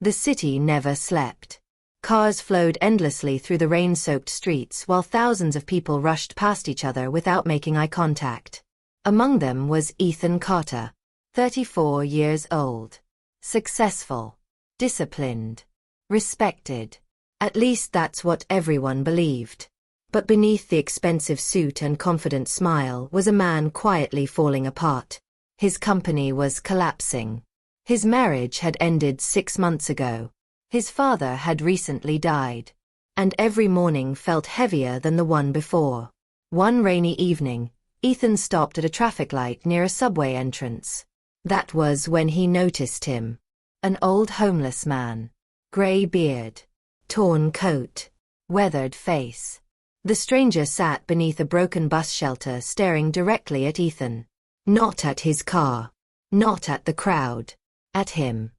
The city never slept. Cars flowed endlessly through the rain-soaked streets while thousands of people rushed past each other without making eye contact. Among them was Ethan Carter, 34 years old. Successful, disciplined, respected. At least that's what everyone believed. But beneath the expensive suit and confident smile was a man quietly falling apart. His company was collapsing. His marriage had ended 6 months ago. His father had recently died. And every morning felt heavier than the one before. One rainy evening, Ethan stopped at a traffic light near a subway entrance. That was when he noticed him. An old homeless man. Gray beard. Torn coat. Weathered face. The stranger sat beneath a broken bus shelter staring directly at Ethan. Not at his car. Not at the crowd. At him.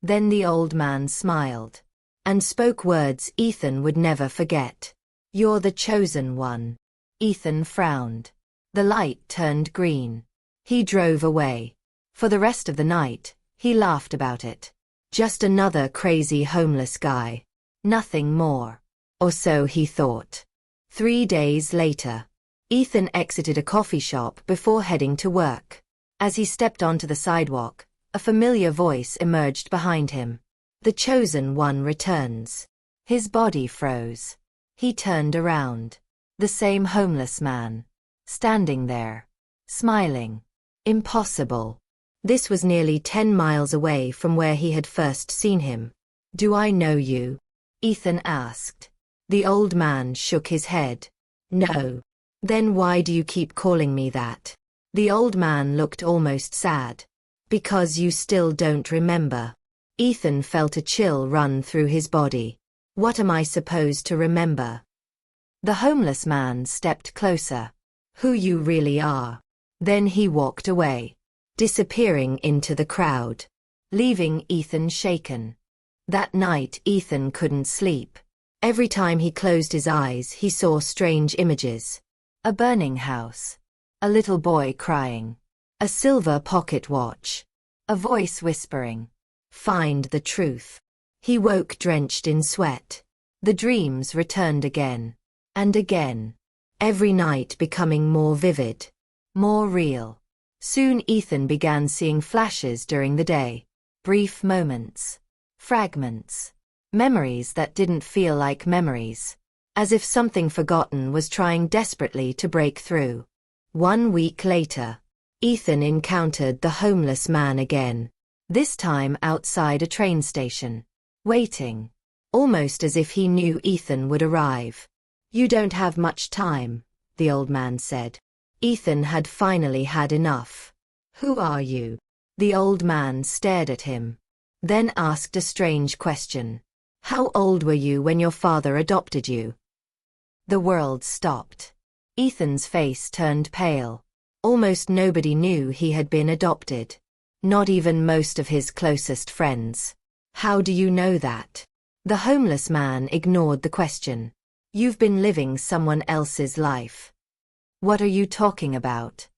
Then the old man smiled. And spoke words Ethan would never forget. "You're the chosen one." Ethan frowned. The light turned green. He drove away. For the rest of the night, he laughed about it. Just another crazy homeless guy. Nothing more. Or so he thought. 3 days later, Ethan exited a coffee shop before heading to work. As he stepped onto the sidewalk, a familiar voice emerged behind him. "The chosen one returns." His body froze. He turned around. The same homeless man. Standing there. Smiling. Impossible. This was nearly 10 miles away from where he had first seen him. "Do I know you?" Ethan asked. The old man shook his head. "No." "Then why do you keep calling me that?" The old man looked almost sad. "Because you still don't remember." Ethan felt a chill run through his body. "What am I supposed to remember?" The homeless man stepped closer. "Who you really are." Then he walked away, disappearing into the crowd, leaving Ethan shaken. That night Ethan couldn't sleep. Every time he closed his eyes he saw strange images. A burning house. A little boy crying. A silver pocket watch. A voice whispering, "Find the truth." He woke drenched in sweat. The dreams returned again. And again. Every night becoming more vivid. More real. Soon Ethan began seeing flashes during the day. Brief moments. Fragments. Memories that didn't feel like memories. As if something forgotten was trying desperately to break through. 1 week later, Ethan encountered the homeless man again. This time outside a train station. Waiting. Almost as if he knew Ethan would arrive. "You don't have much time," the old man said. Ethan had finally had enough. "Who are you?" The old man stared at him. Then asked a strange question. "How old were you when your father adopted you?" The world stopped. Ethan's face turned pale. Almost nobody knew he had been adopted. Not even most of his closest friends. "How do you know that?" The homeless man ignored the question. "You've been living someone else's life." "What are you talking about?"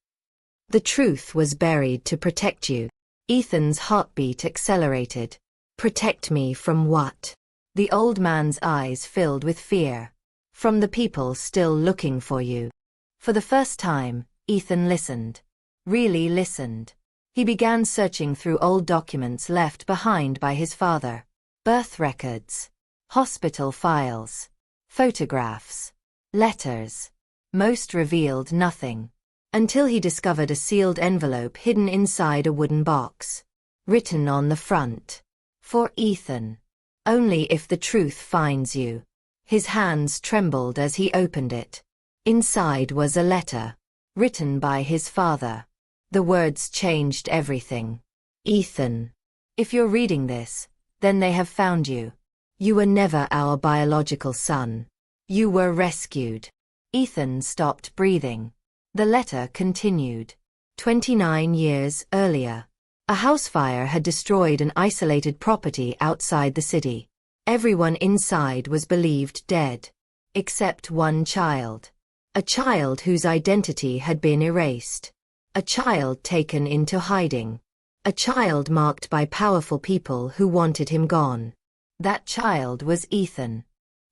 The truth was buried to protect you. Ethan's heartbeat accelerated. "Protect me from what?" The old man's eyes filled with fear. "From the people still looking for you." For the first time, Ethan listened. Really listened. He began searching through old documents left behind by his father. Birth records. Hospital files. Photographs. Letters. Most revealed nothing. Until he discovered a sealed envelope hidden inside a wooden box. Written on the front. "For Ethan. Only if the truth finds you." His hands trembled as he opened it. Inside was a letter. Written by his father. The words changed everything. "Ethan. If you're reading this, then they have found you. You were never our biological son. You were rescued." Ethan stopped breathing. The letter continued. 29 years earlier, a house fire had destroyed an isolated property outside the city. Everyone inside was believed dead. Except one child. A child whose identity had been erased. A child taken into hiding. A child marked by powerful people who wanted him gone. That child was Ethan.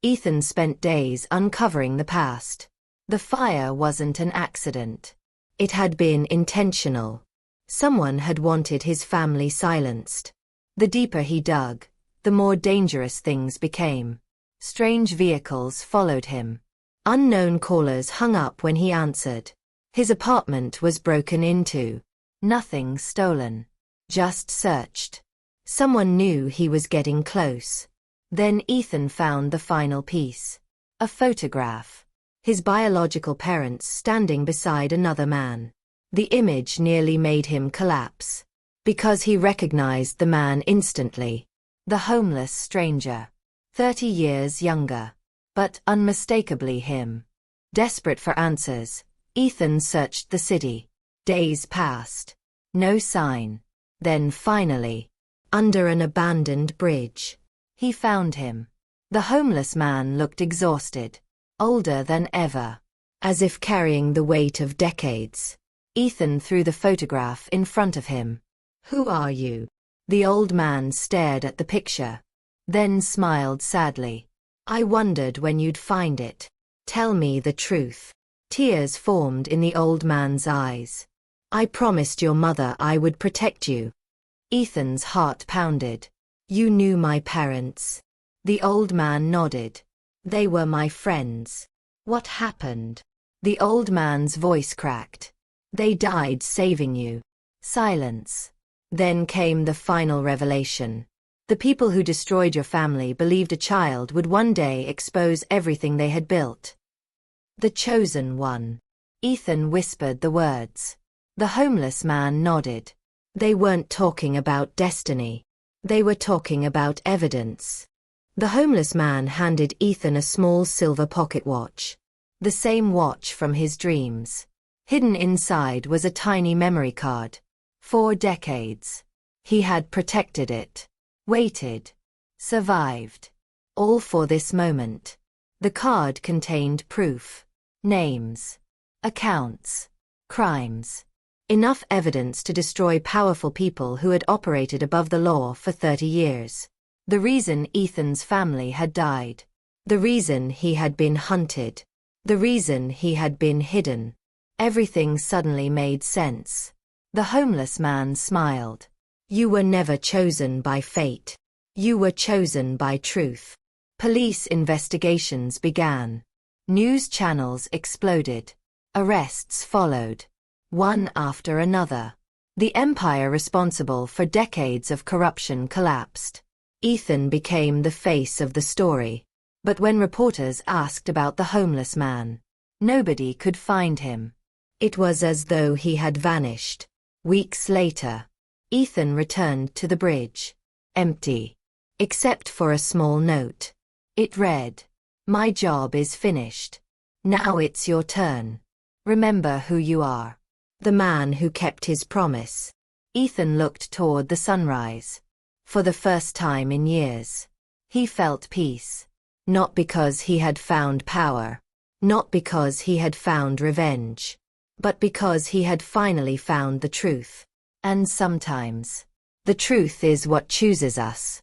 Ethan spent days uncovering the past. The fire wasn't an accident. It had been intentional. Someone had wanted his family silenced. The deeper he dug, the more dangerous things became. Strange vehicles followed him. Unknown callers hung up when he answered. His apartment was broken into. Nothing stolen. Just searched. Someone knew he was getting close. Then Ethan found the final piece. A photograph. His biological parents standing beside another man. The image nearly made him collapse. Because he recognized the man instantly. The homeless stranger. 30 years younger. But unmistakably him. Desperate for answers, Ethan searched the city. Days passed. No sign. Then finally, under an abandoned bridge, he found him. The homeless man looked exhausted. Older than ever. As if carrying the weight of decades. Ethan threw the photograph in front of him. "Who are you?" The old man stared at the picture. Then smiled sadly. "I wondered when you'd find it. Tell me the truth." Tears formed in the old man's eyes. "I promised your mother I would protect you." Ethan's heart pounded. "You knew my parents?" The old man nodded. "They were my friends." "What happened?" The old man's voice cracked. "They died saving you." Silence. Then came the final revelation. The people who destroyed your family believed a child would one day expose everything they had built. "The chosen one." Ethan whispered the words. The homeless man nodded. They weren't talking about destiny. They were talking about evidence. The homeless man handed Ethan a small silver pocket watch. The same watch from his dreams. Hidden inside was a tiny memory card. 4 decades. He had protected it. Waited. Survived. All for this moment. The card contained proof. Names. Accounts. Crimes. Enough evidence to destroy powerful people who had operated above the law for 30 years. The reason Ethan's family had died. The reason he had been hunted. The reason he had been hidden. Everything suddenly made sense. The homeless man smiled. "You were never chosen by fate. You were chosen by truth." Police investigations began. News channels exploded. Arrests followed. One after another. The empire responsible for decades of corruption collapsed. Ethan became the face of the story. But when reporters asked about the homeless man, nobody could find him. It was as though he had vanished. Weeks later, Ethan returned to the bridge. Empty. Except for a small note. It read, "My job is finished. Now it's your turn. Remember who you are." The man who kept his promise. Ethan looked toward the sunrise. For the first time in years, he felt peace. Not because he had found power. Not because he had found revenge. But because he had finally found the truth. And sometimes, the truth is what chooses us.